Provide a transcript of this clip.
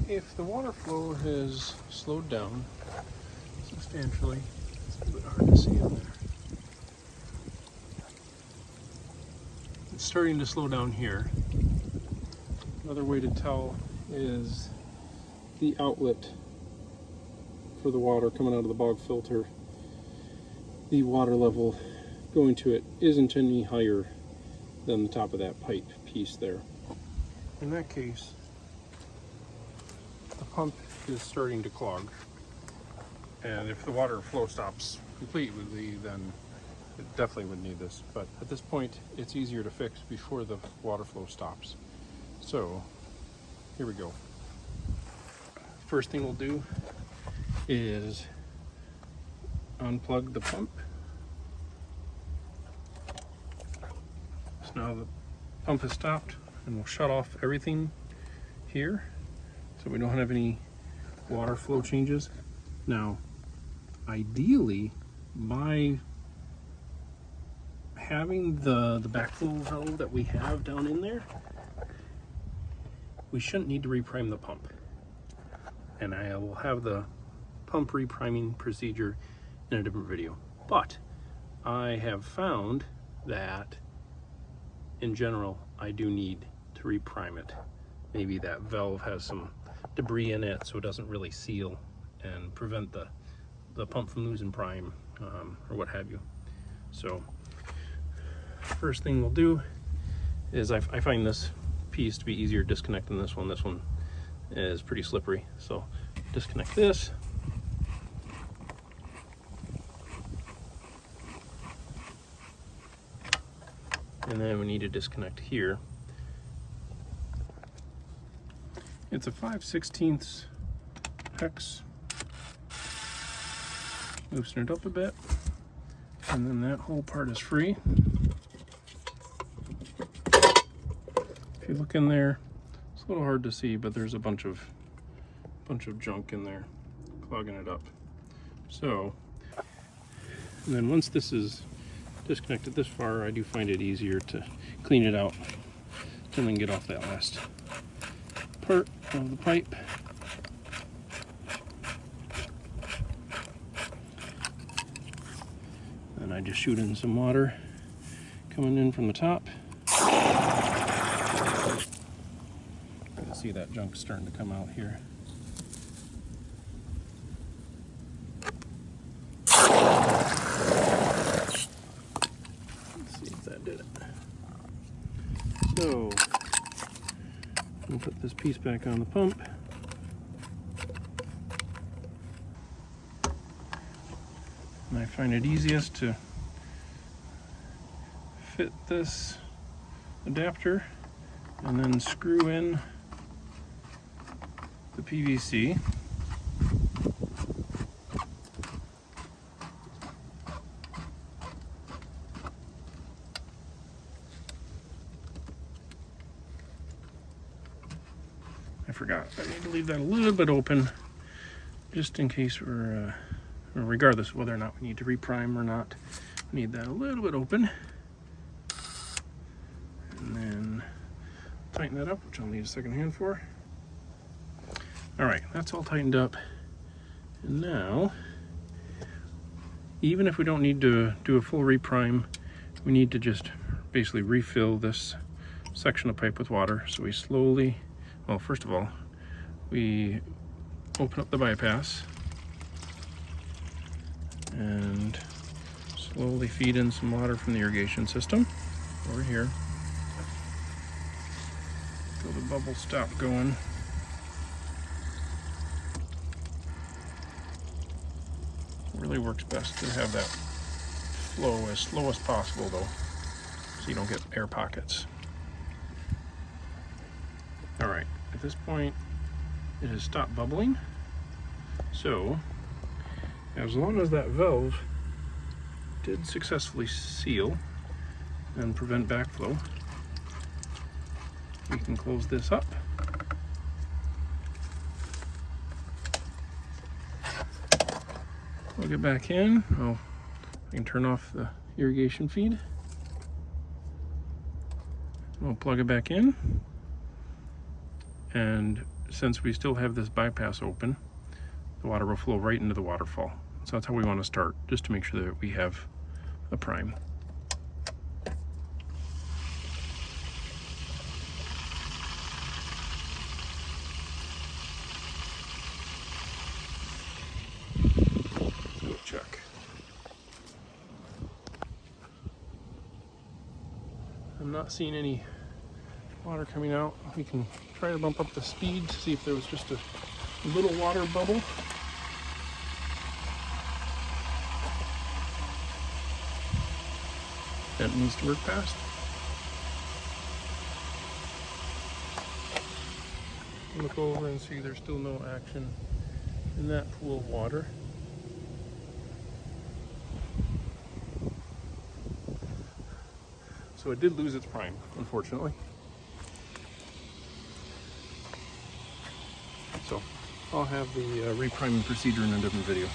If the water flow has slowed down substantially, it's a little bit hard to see in there. It's starting to slow down here. Another way to tell is the outlet for the water coming out of the bog filter. The water level going to it isn't any higher than the top of that pipe piece there. In that case, the pump is starting to clog, and if the water flow stops completely, then it definitely would need this. But at this point, it's easier to fix before the water flow stops. So here we go. First thing we'll do is unplug the pump. So now the pump has stopped, and we'll shut off everything here so we don't have any water flow changes. Now, ideally, by having the backflow valve that we have down in there, we shouldn't need to reprime the pump. And I will have the pump repriming procedure in a different video. But I have found that in general, I do need to reprime it. Maybe that valve has some debris in it, so it doesn't really seal and prevent the pump from losing prime, or what have you. So first thing we'll do is I find this piece to be easier to disconnect than this one. This one is pretty slippery, so disconnect this. And then we need to disconnect here. It's a 5/16 hex. Loosen it up a bit, and then that whole part is free. If you look in there, it's a little hard to see, but there's a bunch of junk in there clogging it up. So, and then once this is disconnected this far, I do find it easier to clean it out and then get off that last part of the pipe. And I just shoot in some water coming in from the top. You can see that junk starting to come out here. Did it. So we'll put this piece back on the pump. And I find it easiest to fit this adapter and then screw in the PVC. I forgot, I need to leave that a little bit open just in case we're, regardless of whether or not we need to reprime or not, we need that a little bit open. And then tighten that up, which I'll need a second hand for. All right, that's all tightened up. And now, even if we don't need to do a full reprime, we need to just basically refill this section of pipe with water. So we slowly, well, first of all, we open up the bypass and slowly feed in some water from the irrigation system over here. Till the bubbles stop going. It really works best to have that flow as slow as possible though, so you don't get air pockets. All right, at this point, it has stopped bubbling. So, as long as that valve did successfully seal and prevent backflow, we can close this up. Plug it back in. Oh, I can turn off the irrigation feed. We'll plug it back in and since we still have this bypass open, the water will flow right into the waterfall. So that's how we want to start, just to make sure that we have a prime. Check. I'm not seeing any water coming out. We can try to bump up the speed to see if there was just a little water bubble. That needs to work past. Look over and see there's still no action in that pool of water. So it did lose its prime, unfortunately. So I'll have the repriming procedure in a different video.